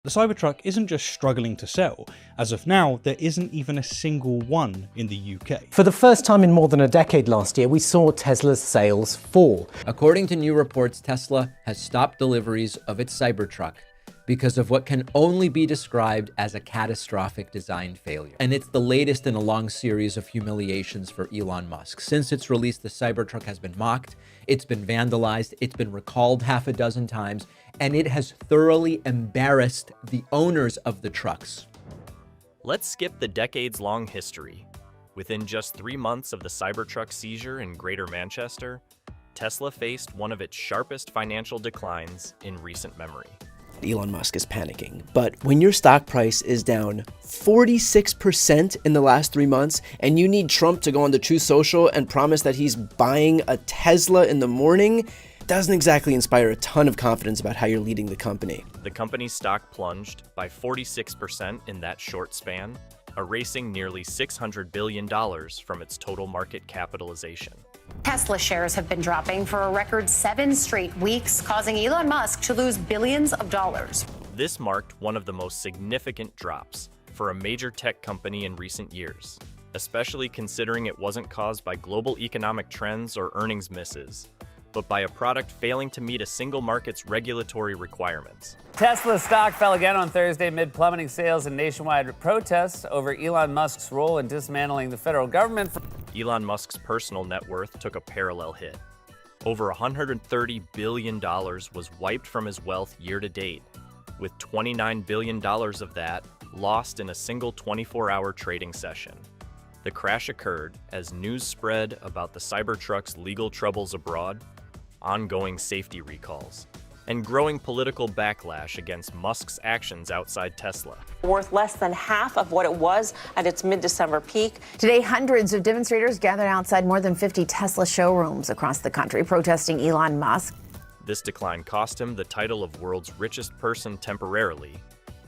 The Cybertruck isn't just struggling to sell. As of now, there isn't even a single one in the UK. For the first time in more than a decade last year, we saw Tesla's sales fall. According to new reports, Tesla has stopped deliveries of its Cybertruck because of what can only be described as a catastrophic design failure. And it's the latest in a long series of humiliations for Elon Musk. Since its release, the Cybertruck has been mocked, it's been vandalized, it's been recalled half a dozen times, and it has thoroughly embarrassed the owners of the trucks. Let's skip the decades-long history. Within just 3 months of the Cybertruck seizure in Greater Manchester, Tesla faced one of its sharpest financial declines in recent memory. Elon Musk is panicking, but when your stock price is down 46% in the last 3 months, and you need Trump to go on the Truth Social and promise that he's buying a Tesla in the morning, doesn't exactly inspire a ton of confidence about how you're leading the company. The company's stock plunged by 46% in that short span, erasing nearly $600 billion from its total market capitalization. Tesla shares have been dropping for a record 7 straight weeks, causing Elon Musk to lose billions of dollars. This marked one of the most significant drops for a major tech company in recent years, especially considering it wasn't caused by global economic trends or earnings misses, but by a product failing to meet a single market's regulatory requirements. Tesla stock fell again on Thursday amid plummeting sales and nationwide protests over Elon Musk's role in dismantling the federal government. Elon Musk's personal net worth took a parallel hit. Over $130 billion was wiped from his wealth year to date, with $29 billion of that lost in a single 24-hour trading session. The crash occurred as news spread about the Cybertruck's legal troubles abroad, ongoing safety recalls, and growing political backlash against Musk's actions outside Tesla. Worth less than half of what it was at its mid-December peak. Today, hundreds of demonstrators gathered outside more than 50 Tesla showrooms across the country protesting Elon Musk. This decline cost him the title of world's richest person temporarily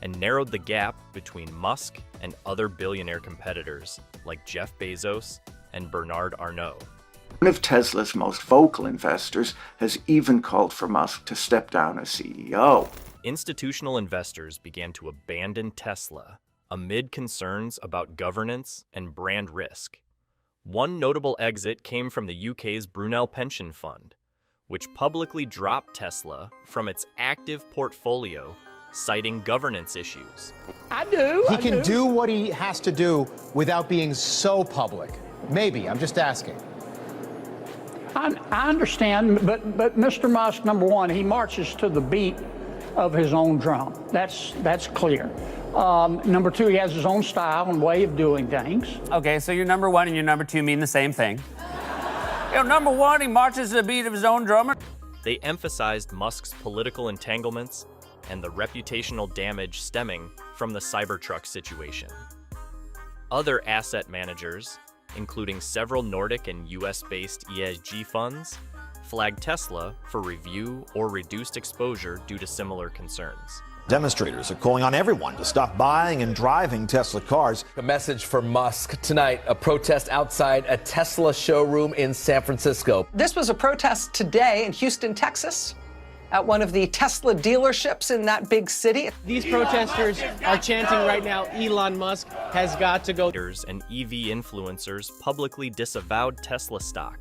and narrowed the gap between Musk and other billionaire competitors like Jeff Bezos and Bernard Arnault. One of Tesla's most vocal investors has even called for Musk to step down as CEO. Institutional investors began to abandon Tesla amid concerns about governance and brand risk. One notable exit came from the UK's Brunel Pension Fund, which publicly dropped Tesla from its active portfolio, citing governance issues. He can do what he has to do without being so public. Maybe, I'm just asking. I understand, but Mr. Musk, number one, he marches to the beat of his own drum. That's clear. Number two, he has his own style and way of doing things. Okay, so your number one and your number two mean the same thing. Number one, he marches to the beat of his own drummer. They emphasized Musk's political entanglements and the reputational damage stemming from the Cybertruck situation. Other asset managers, including several Nordic and US-based ESG funds, flagged Tesla for review or reduced exposure due to similar concerns. Demonstrators are calling on everyone to stop buying and driving Tesla cars. A message for Musk tonight, a protest outside a Tesla showroom in San Francisco. This was a protest today in Houston, Texas, at one of the Tesla dealerships in that big city. These protesters are chanting right now, Elon Musk has got to go. And EV influencers publicly disavowed Tesla stock,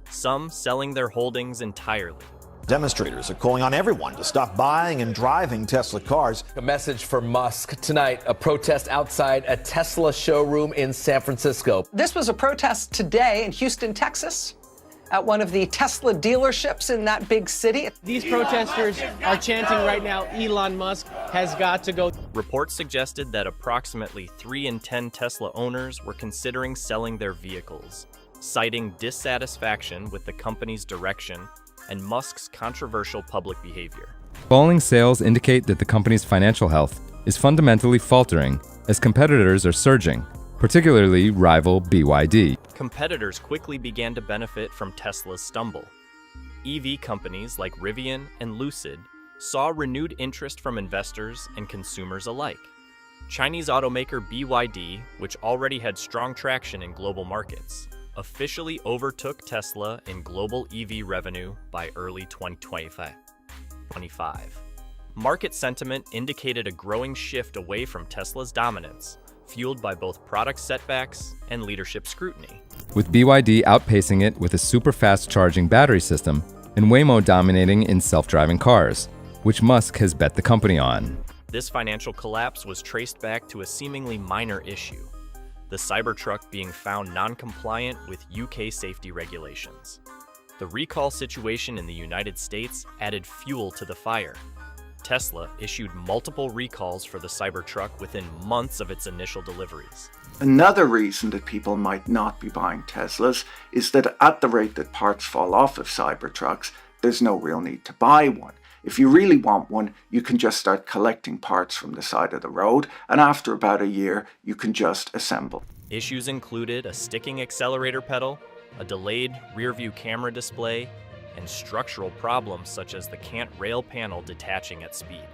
some selling their holdings entirely. Demonstrators are calling on everyone to stop buying and driving Tesla cars. A message for Musk tonight, a protest outside a Tesla showroom in San Francisco. This was a protest today in Houston, Texas, at one of the Tesla dealerships in that big city. These protesters are chanting right now, Elon Musk has got to go. Reports suggested that approximately 3 in 10 Tesla owners were considering selling their vehicles, citing dissatisfaction with the company's direction and Musk's controversial public behavior. Falling sales indicate that the company's financial health is fundamentally faltering as competitors are surging, particularly rival BYD. Competitors quickly began to benefit from Tesla's stumble. EV companies like Rivian and Lucid saw renewed interest from investors and consumers alike. Chinese automaker BYD, which already had strong traction in global markets, officially overtook Tesla in global EV revenue by early 2025. Market sentiment indicated a growing shift away from Tesla's dominance, fueled by both product setbacks and leadership scrutiny. With BYD outpacing it with a super fast charging battery system and Waymo dominating in self-driving cars, which Musk has bet the company on. This financial collapse was traced back to a seemingly minor issue, the Cybertruck being found non-compliant with UK safety regulations. The recall situation in the United States added fuel to the fire. Tesla issued multiple recalls for the Cybertruck within months of its initial deliveries. Another reason that people might not be buying Teslas is that at the rate that parts fall off of Cybertrucks, there's no real need to buy one. If you really want one, you can just start collecting parts from the side of the road, and after about a year, you can just assemble. Issues included a sticking accelerator pedal, a delayed rear-view camera display, and structural problems such as the cant rail panel detaching at speed.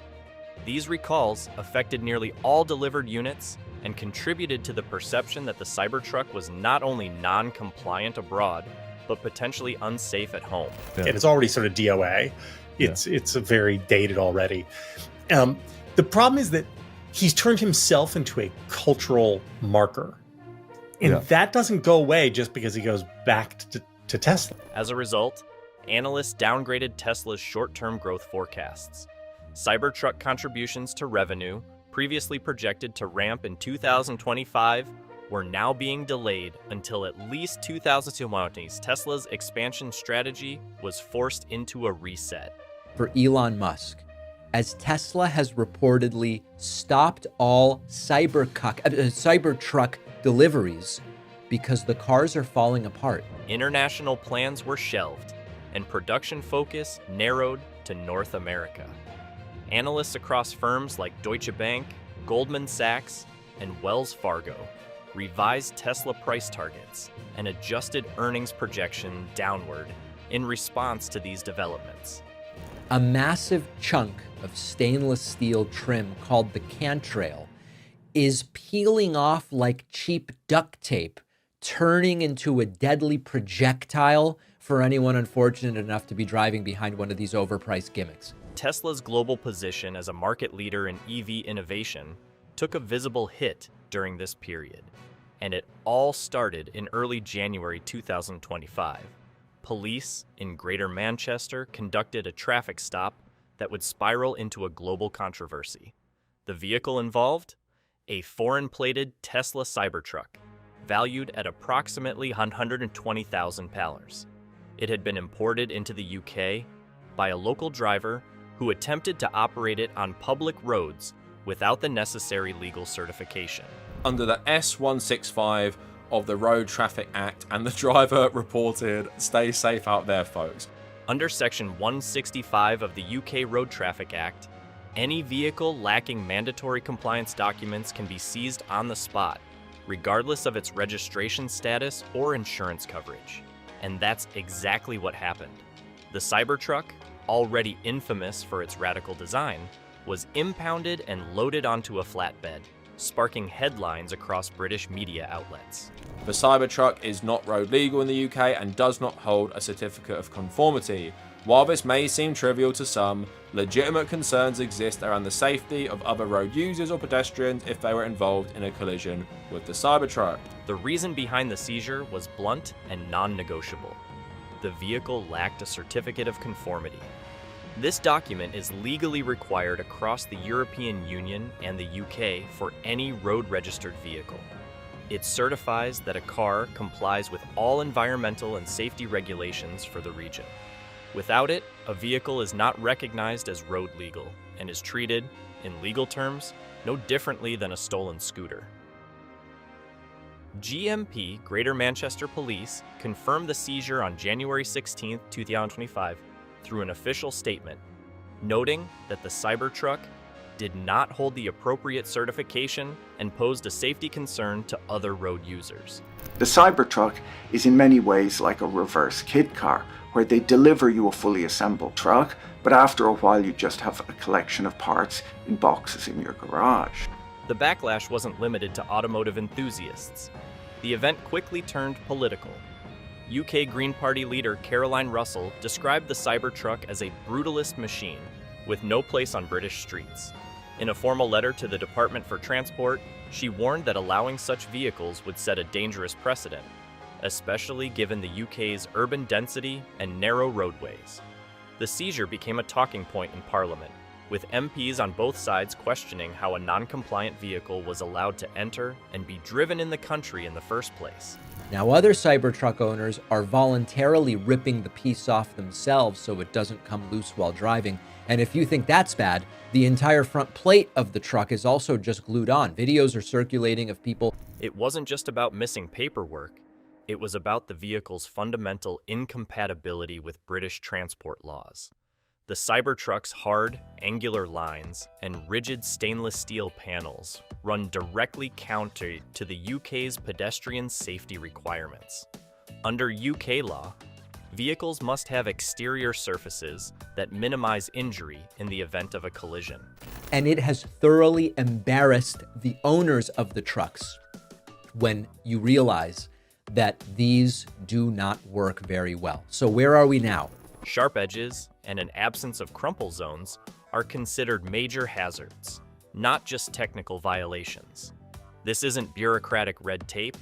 These recalls affected nearly all delivered units and contributed to the perception that the Cybertruck was not only non-compliant abroad, but potentially unsafe at home. And it's already sort of DOA. It's very dated already. The problem is that he's turned himself into a cultural marker. And that doesn't go away just because he goes back to Tesla. As a result, analysts downgraded Tesla's short-term growth forecasts. Cybertruck contributions to revenue, previously projected to ramp in 2025, were now being delayed until at least 2020. Tesla's expansion strategy was forced into a reset. For Elon Musk, as Tesla has reportedly stopped all Cybertruck deliveries because the cars are falling apart. International plans were shelved, and production focus narrowed to North America. Analysts across firms like Deutsche Bank, Goldman Sachs, and Wells Fargo revised Tesla price targets and adjusted earnings projection downward in response to these developments. A massive chunk of stainless steel trim called the cantrail is peeling off like cheap duct tape, turning into a deadly projectile for anyone unfortunate enough to be driving behind one of these overpriced gimmicks. Tesla's global position as a market leader in EV innovation took a visible hit during this period, and it all started in early January 2025. Police in Greater Manchester conducted a traffic stop that would spiral into a global controversy. The vehicle involved? A foreign-plated Tesla Cybertruck, valued at approximately £120,000. It had been imported into the UK by a local driver who attempted to operate it on public roads without the necessary legal certification. Under the S165 of the Road Traffic Act, and the driver reported, "Stay safe out there, folks." Under Section 165 of the UK Road Traffic Act, any vehicle lacking mandatory compliance documents can be seized on the spot, regardless of its registration status or insurance coverage. And that's exactly what happened. The Cybertruck, already infamous for its radical design, was impounded and loaded onto a flatbed, sparking headlines across British media outlets. The Cybertruck is not road legal in the UK and does not hold a certificate of conformity. While this may seem trivial to some, legitimate concerns exist around the safety of other road users or pedestrians if they were involved in a collision with the Cybertruck. The reason behind the seizure was blunt and non-negotiable. The vehicle lacked a certificate of conformity. This document is legally required across the European Union and the UK for any road-registered vehicle. It certifies that a car complies with all environmental and safety regulations for the region. Without it, a vehicle is not recognized as road legal and is treated, in legal terms, no differently than a stolen scooter. GMP, Greater Manchester Police, confirmed the seizure on January 16, 2025, through an official statement, noting that the Cybertruck did not hold the appropriate certification and posed a safety concern to other road users. The Cybertruck is in many ways like a reverse kit car, where they deliver you a fully assembled truck, but after a while you just have a collection of parts in boxes in your garage. The backlash wasn't limited to automotive enthusiasts. The event quickly turned political. UK Green Party leader Caroline Russell described the Cybertruck as a brutalist machine, with no place on British streets. In a formal letter to the Department for Transport, she warned that allowing such vehicles would set a dangerous precedent, especially given the UK's urban density and narrow roadways. The seizure became a talking point in Parliament, with MPs on both sides questioning how a non-compliant vehicle was allowed to enter and be driven in the country in the first place. Now, other Cybertruck owners are voluntarily ripping the piece off themselves so it doesn't come loose while driving. And if you think that's bad, the entire front plate of the truck is also just glued on. Videos are circulating of people. It wasn't just about missing paperwork. It was about the vehicle's fundamental incompatibility with British transport laws. The Cybertruck's hard, angular lines and rigid stainless steel panels run directly counter to the UK's pedestrian safety requirements. Under UK law, vehicles must have exterior surfaces that minimize injury in the event of a collision. And it has thoroughly embarrassed the owners of the trucks when you realize that these do not work very well. So where are we now? Sharp edges and an absence of crumple zones are considered major hazards, not just technical violations. This isn't bureaucratic red tape,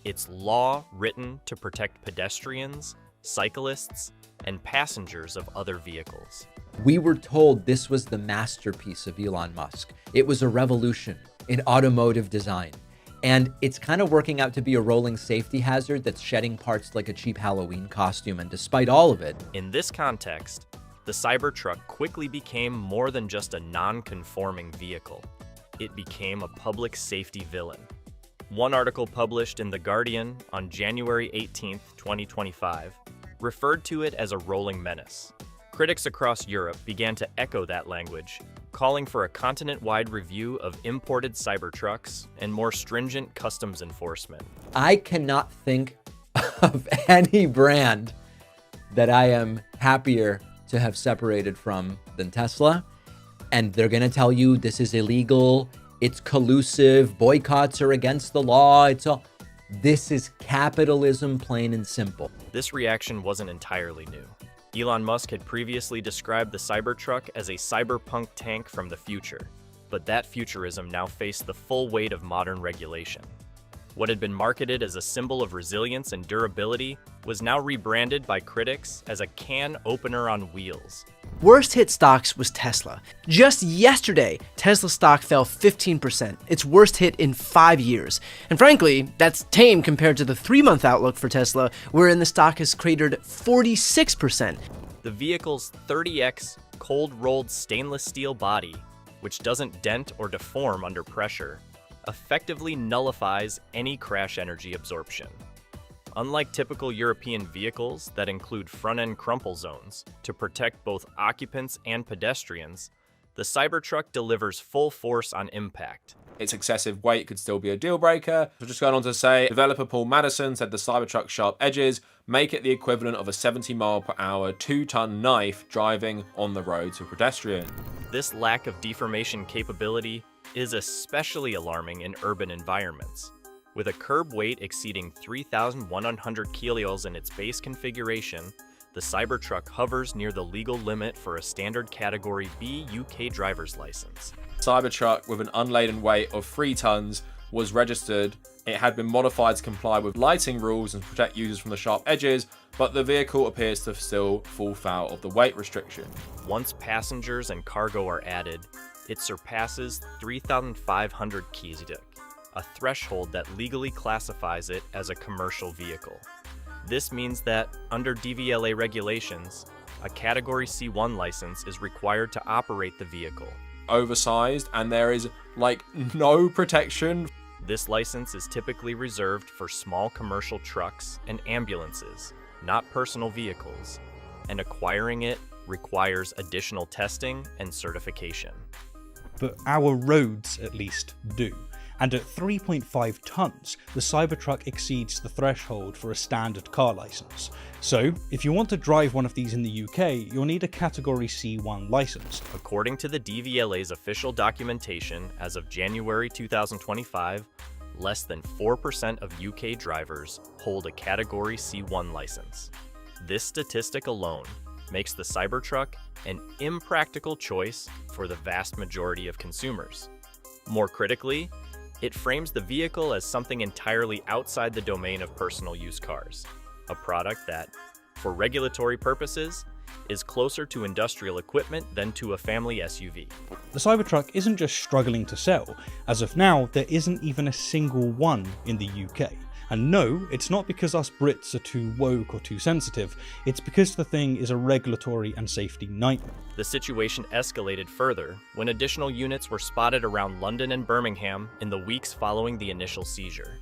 it's law written to protect pedestrians, cyclists, and passengers of other vehicles. We were told this was the masterpiece of Elon Musk. It was a revolution in automotive design. And it's kind of working out to be a rolling safety hazard that's shedding parts like a cheap Halloween costume. And despite all of it, in this context, the Cybertruck quickly became more than just a non-conforming vehicle. It became a public safety villain. One article published in The Guardian on January 18, 2025, referred to it as a rolling menace. Critics across Europe began to echo that language, calling for a continent-wide review of imported Cybertrucks and more stringent customs enforcement. I cannot think of any brand that I am happier to have separated from than Tesla. And they're going to tell you this is illegal, it's collusive, boycotts are against the law, it's all... This is capitalism, plain and simple. This reaction wasn't entirely new. Elon Musk had previously described the Cybertruck as a cyberpunk tank from the future, but that futurism now faced the full weight of modern regulation. What had been marketed as a symbol of resilience and durability was now rebranded by critics as a can opener on wheels. Worst hit stocks was Tesla. Just yesterday, Tesla stock fell 15%, its worst hit in 5 years. And frankly, that's tame compared to the 3-month outlook for Tesla, wherein the stock has cratered 46%. The vehicle's 30x cold-rolled stainless steel body, which doesn't dent or deform under pressure, effectively nullifies any crash energy absorption. Unlike typical European vehicles that include front-end crumple zones to protect both occupants and pedestrians, the Cybertruck delivers full force on impact. Its excessive weight could still be a deal breaker. So just going on to say, developer Paul Madison said the Cybertruck's sharp edges make it the equivalent of a 70-mile-per-hour, 2-ton knife driving on the road to a pedestrian. This lack of deformation capability is especially alarming in urban environments. With a curb weight exceeding 3,100 kilos in its base configuration, the Cybertruck hovers near the legal limit for a standard Category B UK driver's license. Cybertruck with an unladen weight of 3 tons was registered. It had been modified to comply with lighting rules and protect users from the sharp edges, but the vehicle appears to still fall foul of the weight restriction. Once passengers and cargo are added, it surpasses 3,500 kg, a threshold that legally classifies it as a commercial vehicle. This means that, under DVLA regulations, a Category C1 license is required to operate the vehicle. Oversized, and there is, no protection. This license is typically reserved for small commercial trucks and ambulances, not personal vehicles, and acquiring it requires additional testing and certification. But our roads, at least, do. And at 3.5 tons, the Cybertruck exceeds the threshold for a standard car license. So, if you want to drive one of these in the UK, you'll need a Category C1 license. According to the DVLA's official documentation, as of January 2025, less than 4% of UK drivers hold a Category C1 license. This statistic alone makes the Cybertruck an impractical choice for the vast majority of consumers. More critically, it frames the vehicle as something entirely outside the domain of personal use cars, a product that, for regulatory purposes, is closer to industrial equipment than to a family SUV. The Cybertruck isn't just struggling to sell. As of now, there isn't even a single one in the UK. And no, it's not because us Brits are too woke or too sensitive, it's because the thing is a regulatory and safety nightmare. The situation escalated further when additional units were spotted around London and Birmingham in the weeks following the initial seizure.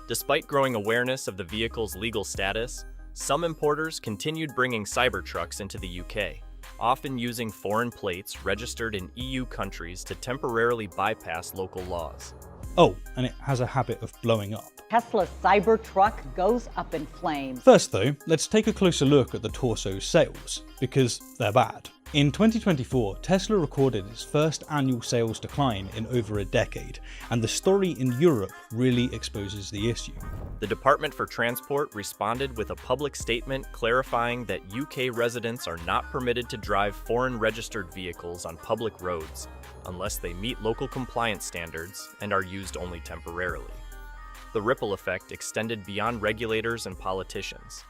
Despite growing awareness of the vehicle's legal status, some importers continued bringing Cybertrucks into the UK, often using foreign plates registered in EU countries to temporarily bypass local laws. Oh, and it has a habit of blowing up. Tesla's Cybertruck goes up in flames. First though, let's take a closer look at the torso's sales, because they're bad. In 2024, Tesla recorded its first annual sales decline in over a decade, and the story in Europe really exposes the issue. The Department for Transport responded with a public statement clarifying that UK residents are not permitted to drive foreign-registered vehicles on public roads unless they meet local compliance standards and are used only temporarily. The ripple effect extended beyond regulators and politicians.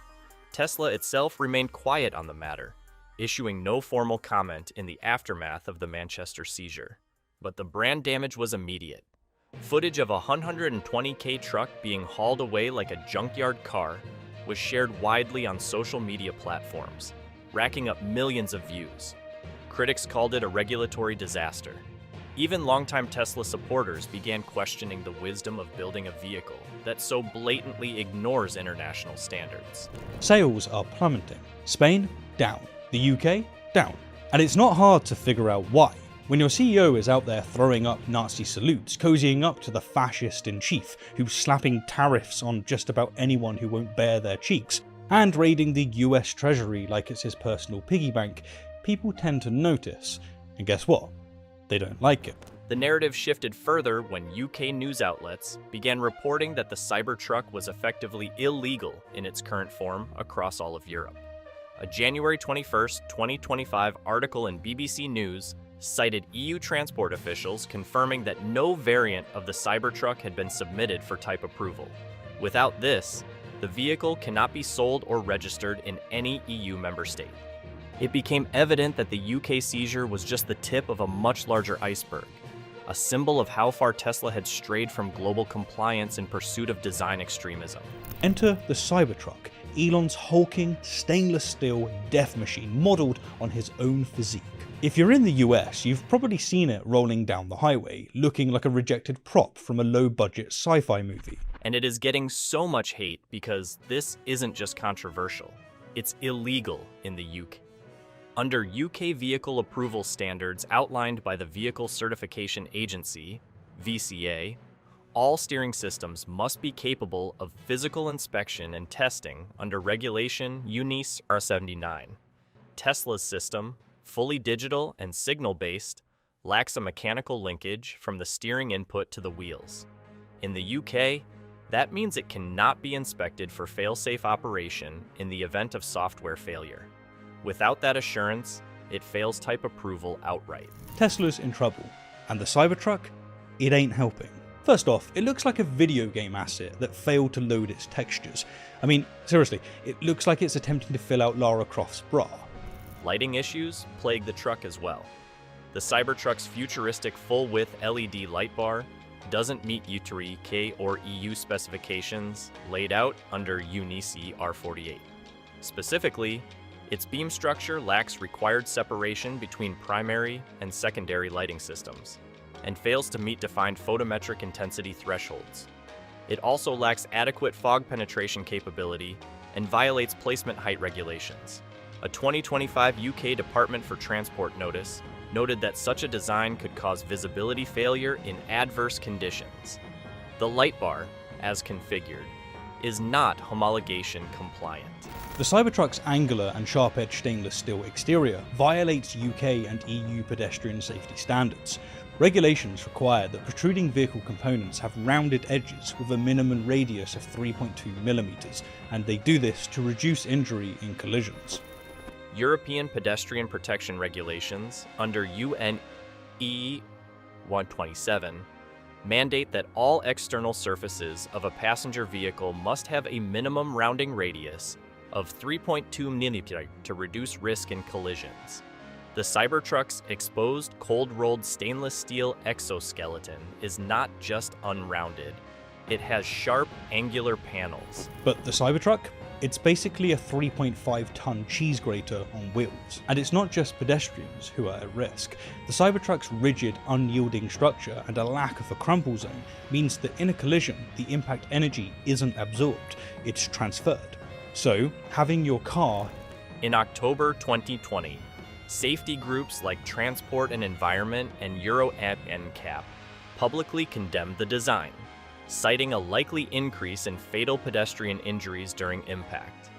Tesla itself remained quiet on the matter, issuing no formal comment in the aftermath of the Manchester seizure. But the brand damage was immediate. Footage of a 120K truck being hauled away like a junkyard car was shared widely on social media platforms, racking up millions of views. Critics called it a regulatory disaster. Even longtime Tesla supporters began questioning the wisdom of building a vehicle that so blatantly ignores international standards. Sales are plummeting. Spain, down. The UK, down. And it's not hard to figure out why. When your CEO is out there throwing up Nazi salutes, cozying up to the fascist-in-chief who's slapping tariffs on just about anyone who won't bare their cheeks, and raiding the US Treasury like it's his personal piggy bank, people tend to notice. And guess what? They don't like it. The narrative shifted further when UK news outlets began reporting that the Cybertruck was effectively illegal in its current form across all of Europe. A January 21, 2025 article in BBC News cited EU transport officials confirming that no variant of the Cybertruck had been submitted for type approval. Without this, the vehicle cannot be sold or registered in any EU member state. It became evident that the UK seizure was just the tip of a much larger iceberg, a symbol of how far Tesla had strayed from global compliance in pursuit of design extremism. Enter the Cybertruck, Elon's hulking, stainless steel death machine modelled on his own physique. If you're in the US, you've probably seen it rolling down the highway, looking like a rejected prop from a low-budget sci-fi movie. And it is getting so much hate because this isn't just controversial, it's illegal in the UK. Under UK vehicle approval standards outlined by the Vehicle Certification Agency, VCA, all steering systems must be capable of physical inspection and testing under regulation UNIS R79. Tesla's system, fully digital and signal-based, lacks a mechanical linkage from the steering input to the wheels. In the UK, that means it cannot be inspected for fail-safe operation in the event of software failure. Without that assurance, it fails type approval outright. Tesla's in trouble, and the Cybertruck? It ain't helping. First off, it looks like a video game asset that failed to load its textures. I mean, seriously, it looks like it's attempting to fill out Lara Croft's bra. Lighting issues plague the truck as well. The Cybertruck's futuristic full-width LED light bar doesn't meet UTRI K or EU specifications laid out under UNIS R48. Specifically, its beam structure lacks required separation between primary and secondary lighting systems, and fails to meet defined photometric intensity thresholds. It also lacks adequate fog penetration capability and violates placement height regulations. A 2025 UK Department for Transport notice noted that such a design could cause visibility failure in adverse conditions. The light bar, as configured, is not homologation compliant. The Cybertruck's angular and sharp-edged stainless steel exterior violates UK and EU pedestrian safety standards. Regulations require that protruding vehicle components have rounded edges with a minimum radius of 3.2mm, and they do this to reduce injury in collisions. European pedestrian protection regulations under UN E 127 mandate that all external surfaces of a passenger vehicle must have a minimum rounding radius of 3.2 mm to reduce risk in collisions. The Cybertruck's exposed cold-rolled stainless steel exoskeleton is not just unrounded, it has sharp, angular panels. But the Cybertruck? It's basically a 3.5-ton cheese grater on wheels. And it's not just pedestrians who are at risk. The Cybertruck's rigid, unyielding structure and a lack of a crumple zone means that in a collision, the impact energy isn't absorbed, it's transferred. So, having your car... In October 2020, safety groups like Transport and Environment and Euro NCAP publicly condemned the design, citing a likely increase in fatal pedestrian injuries during impact.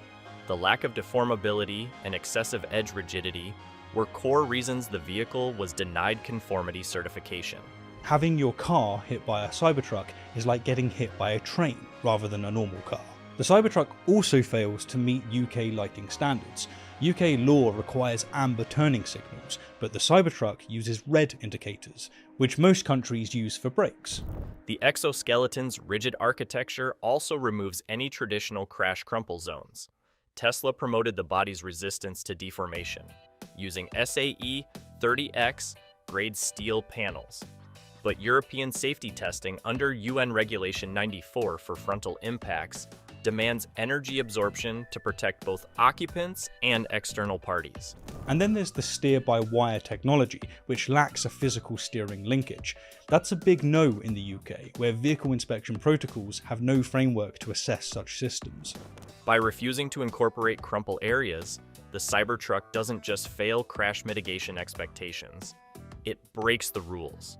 The lack of deformability and excessive edge rigidity were core reasons the vehicle was denied conformity certification. Having your car hit by a Cybertruck is like getting hit by a train rather than a normal car. The Cybertruck also fails to meet UK lighting standards. UK law requires amber turning signals, but the Cybertruck uses red indicators, which most countries use for brakes. The exoskeleton's rigid architecture also removes any traditional crash crumple zones. Tesla promoted the body's resistance to deformation, using SAE 30X grade steel panels. But European safety testing under UN Regulation 94 for frontal impacts demands energy absorption to protect both occupants and external parties. And then there's the steer-by-wire technology, which lacks a physical steering linkage. That's a big no in the UK, where vehicle inspection protocols have no framework to assess such systems. By refusing to incorporate crumple areas, the Cybertruck doesn't just fail crash mitigation expectations, it breaks the rules.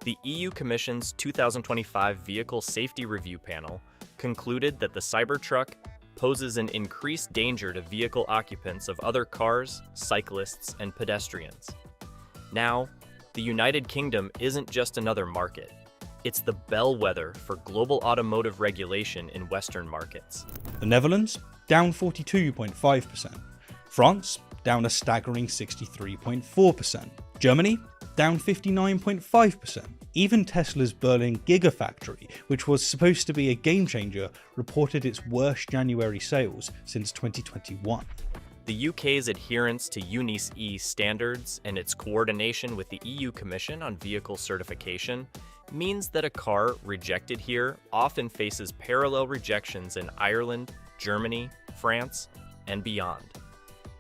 The EU Commission's 2025 Vehicle Safety Review Panel concluded that the Cybertruck poses an increased danger to vehicle occupants of other cars, cyclists, and pedestrians. Now, the United Kingdom isn't just another market. It's the bellwether for global automotive regulation in Western markets. The Netherlands, down 42.5%. France, down a staggering 63.4%. Germany, down 59.5%. Even Tesla's Berlin Gigafactory, which was supposed to be a game changer, reported its worst January sales since 2021. The UK's adherence to UNICE E standards and its coordination with the EU Commission on vehicle certification means that a car rejected here often faces parallel rejections in Ireland, Germany, France, and beyond.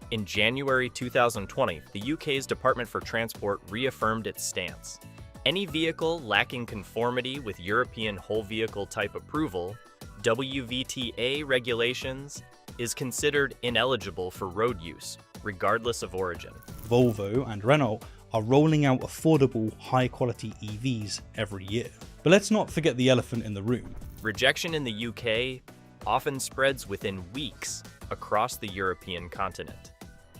In January 2020, the UK's Department for Transport reaffirmed its stance. Any vehicle lacking conformity with European whole vehicle type approval, WVTA regulations, is considered ineligible for road use, regardless of origin. Volvo and Renault are rolling out affordable, high-quality EVs every year. But let's not forget the elephant in the room. Rejection in the UK often spreads within weeks across the European continent.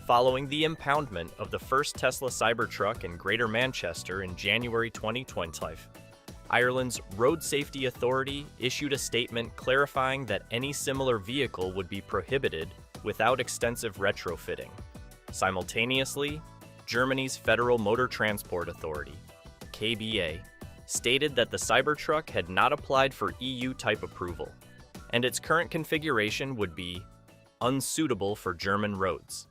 Following the impoundment of the first Tesla Cybertruck in Greater Manchester in January 2020, Ireland's Road Safety Authority issued a statement clarifying that any similar vehicle would be prohibited without extensive retrofitting. Simultaneously, Germany's Federal Motor Transport Authority, KBA, stated that the Cybertruck had not applied for EU type approval, and its current configuration would be unsuitable for German roads.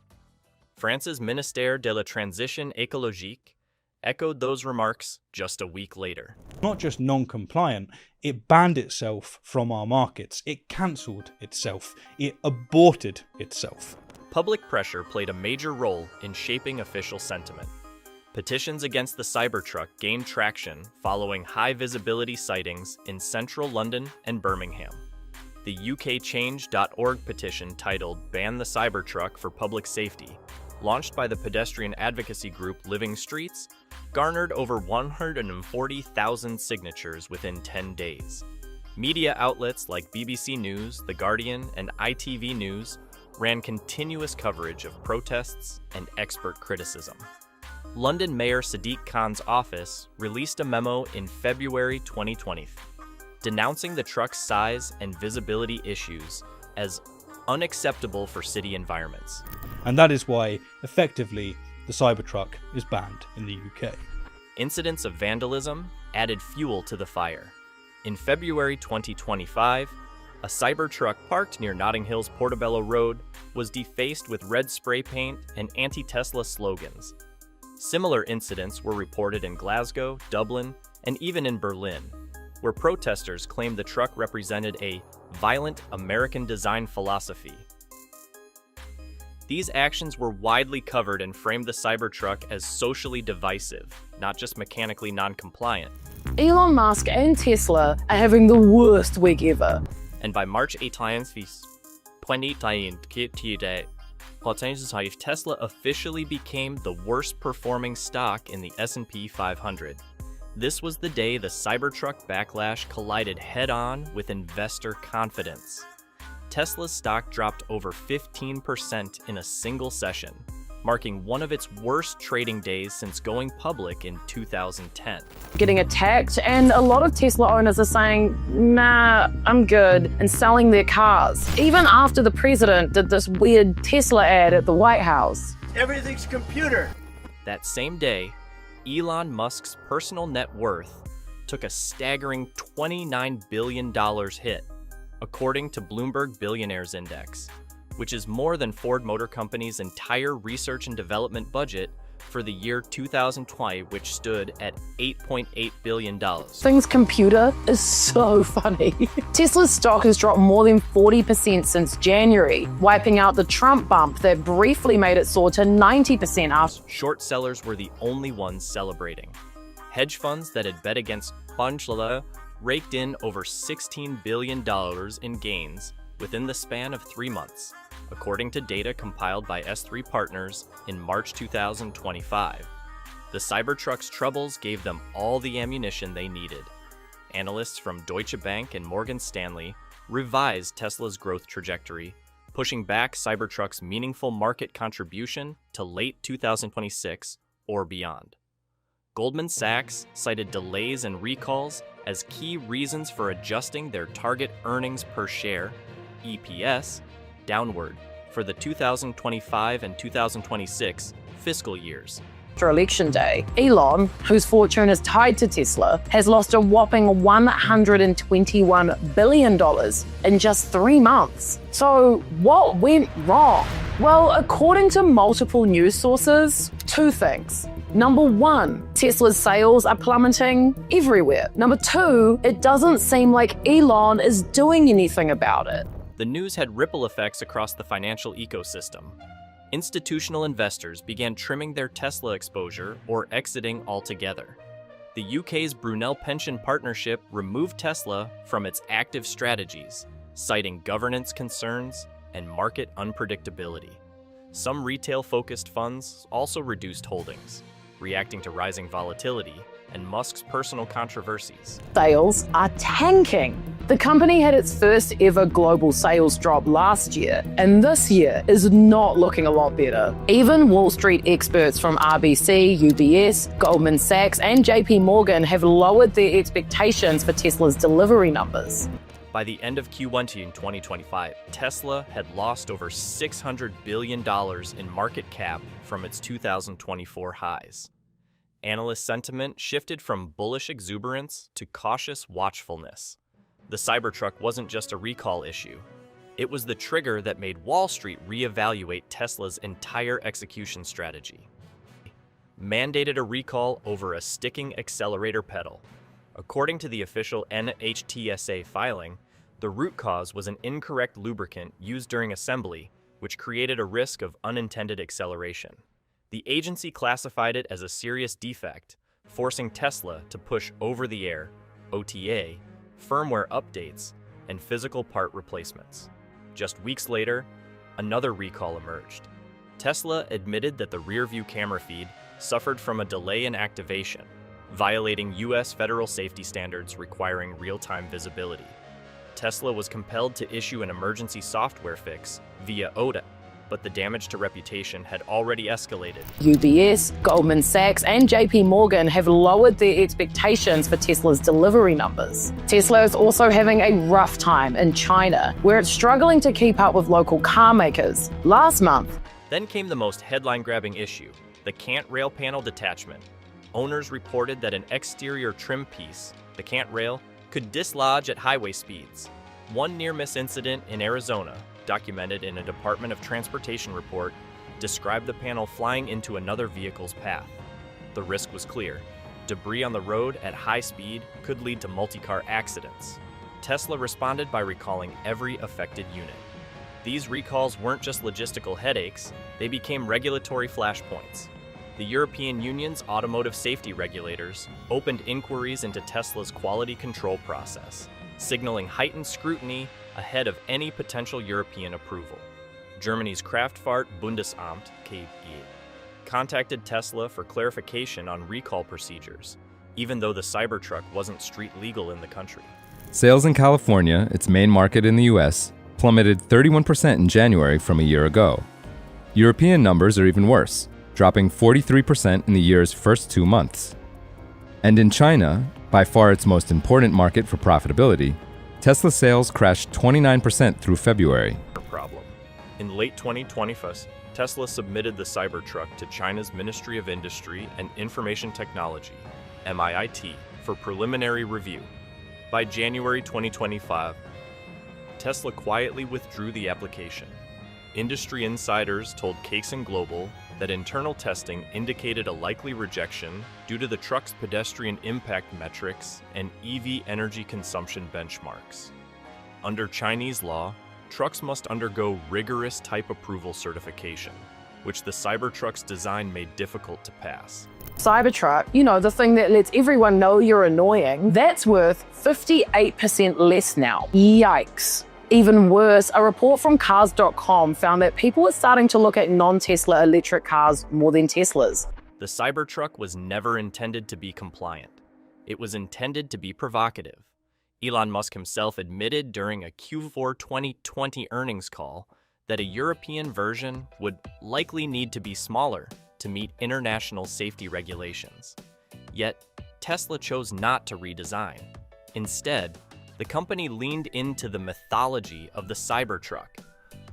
France's Ministère de la Transition écologique echoed those remarks just a week later. Not just non-compliant, it banned itself from our markets, it cancelled itself, it aborted itself. Public pressure played a major role in shaping official sentiment. Petitions against the Cybertruck gained traction following high-visibility sightings in central London and Birmingham. The UKChange.org petition titled "Ban the Cybertruck for Public Safety," launched by the pedestrian advocacy group Living Streets, garnered over 140,000 signatures within 10 days. Media outlets like BBC News, The Guardian, and ITV News ran continuous coverage of protests and expert criticism. London Mayor Sadiq Khan's office released a memo in February 2020, denouncing the truck's size and visibility issues as unacceptable for city environments. And that is why, effectively, the Cybertruck is banned in the UK. Incidents of vandalism added fuel to the fire. In February 2025, a Cybertruck parked near Notting Hill's Portobello Road was defaced with red spray paint and anti-Tesla slogans. Similar incidents were reported in Glasgow, Dublin, and even in Berlin, where protesters claimed the truck represented a violent American design philosophy. These actions were widely covered and framed the Cybertruck as socially divisive, not just mechanically non-compliant. Elon Musk and Tesla are having the worst week ever. And by March 2020, Tesla officially became the worst performing stock in the S&P 500. This was the day the Cybertruck backlash collided head-on with investor confidence. Tesla's stock dropped over 15% in a single session, marking one of its worst trading days since going public in 2010. Getting attacked, and a lot of Tesla owners are saying, nah, I'm good, and selling their cars. Even after the president did this weird Tesla ad at the White House. Everything's computer. That same day, Elon Musk's personal net worth took a staggering $29 billion hit, according to Bloomberg Billionaires Index, which is more than Ford Motor Company's entire research and development budget for the year 2020, which stood at $8.8 billion. Things computer is so funny. Tesla's stock has dropped more than 40% since January, wiping out the Trump bump that briefly made it soar to 90% after. Short sellers were the only ones celebrating. Hedge funds that had bet against plunged raked in over $16 billion in gains within the span of 3 months, according to data compiled by S3 Partners in March 2025. The Cybertruck's troubles gave them all the ammunition they needed. Analysts from Deutsche Bank and Morgan Stanley revised Tesla's growth trajectory, pushing back Cybertruck's meaningful market contribution to late 2026 or beyond. Goldman Sachs cited delays and recalls as key reasons for adjusting their target earnings per share, EPS, downward for the 2025 and 2026 fiscal years. After Election Day, Elon, whose fortune is tied to Tesla, has lost a whopping $121 billion in just 3 months. So what went wrong? Well, according to multiple news sources, 2 things. Number 1, Tesla's sales are plummeting everywhere. Number 2, it doesn't seem like Elon is doing anything about it. The news had ripple effects across the financial ecosystem. Institutional investors began trimming their Tesla exposure or exiting altogether. The UK's Brunel Pension Partnership removed Tesla from its active strategies, citing governance concerns and market unpredictability. Some retail-focused funds also reduced holdings, reacting to rising volatility and Musk's personal controversies. Sales are tanking. The company had its first ever global sales drop last year, and this year is not looking a lot better. Even Wall Street experts from RBC, UBS, Goldman Sachs, and JP Morgan have lowered their expectations for Tesla's delivery numbers. By the end of Q1 in 2025, Tesla had lost over $600 billion in market cap from its 2024 highs. Analyst sentiment shifted from bullish exuberance to cautious watchfulness. The Cybertruck wasn't just a recall issue. It was the trigger that made Wall Street reevaluate Tesla's entire execution strategy. Mandated a recall over a sticking accelerator pedal. According to the official NHTSA filing, the root cause was an incorrect lubricant used during assembly, which created a risk of unintended acceleration. The agency classified it as a serious defect, forcing Tesla to push over-the-air, OTA, firmware updates, and physical part replacements. Just weeks later, another recall emerged. Tesla admitted that the rear-view camera feed suffered from a delay in activation, violating U.S. federal safety standards requiring real-time visibility. Tesla was compelled to issue an emergency software fix via OTA, but the damage to reputation had already escalated. UBS, Goldman Sachs, and JP Morgan have lowered their expectations for Tesla's delivery numbers. Tesla is also having a rough time in China, where it's struggling to keep up with local car makers. Last month, Then came the most headline-grabbing issue, the cant rail panel detachment. Owners reported that an exterior trim piece, the cant rail, could dislodge at highway speeds. One near-miss incident in Arizona, documented in a Department of Transportation report, described the panel flying into another vehicle's path. The risk was clear. Debris on the road at high speed could lead to multi-car accidents. Tesla responded by recalling every affected unit. These recalls weren't just logistical headaches, they became regulatory flashpoints. The European Union's automotive safety regulators opened inquiries into Tesla's quality control process, signaling heightened scrutiny ahead of any potential European approval. Germany's Kraftfahrt Bundesamt, KG, contacted Tesla for clarification on recall procedures, even though the Cybertruck wasn't street legal in the country. Sales in California, its main market in the US, plummeted 31% in January from a year ago. European numbers are even worse, dropping 43% in the year's first 2 months. And in China, by far its most important market for profitability, Tesla sales crashed 29% through February. Problem. In late 2020, Tesla submitted the Cybertruck to China's Ministry of Industry and Information Technology, MIIT, for preliminary review. By January 2025, Tesla quietly withdrew the application. Industry insiders told Cason Global that internal testing indicated a likely rejection due to the truck's pedestrian impact metrics and EV energy consumption benchmarks. Under Chinese law, trucks must undergo rigorous type approval certification, which the Cybertruck's design made difficult to pass. Cybertruck, you know, the thing that lets everyone know you're annoying, that's worth 58% less now. Yikes. Even worse, a report from Cars.com found that people are starting to look at non-Tesla electric cars more than Teslas. The Cybertruck was never intended to be compliant. It was intended to be provocative. Elon Musk himself admitted during a Q4 2020 earnings call that a European version would likely need to be smaller to meet international safety regulations. Yet, Tesla chose not to redesign. Instead, the company leaned into the mythology of the Cybertruck,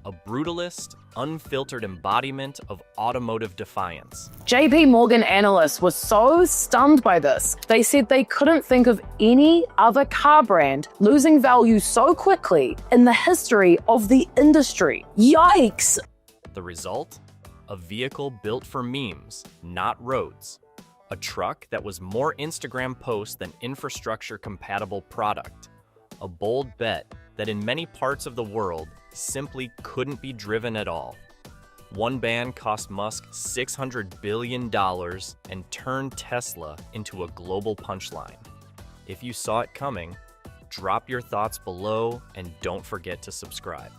a brutalist, unfiltered embodiment of automotive defiance. JP Morgan analysts were so stunned by this, they said they couldn't think of any other car brand losing value so quickly in the history of the industry. Yikes! The result? A vehicle built for memes, not roads. A truck that was more Instagram posts than infrastructure-compatible product. A bold bet that in many parts of the world simply couldn't be driven at all. One ban cost Musk $600 billion and turned Tesla into a global punchline. If you saw it coming, drop your thoughts below and don't forget to subscribe.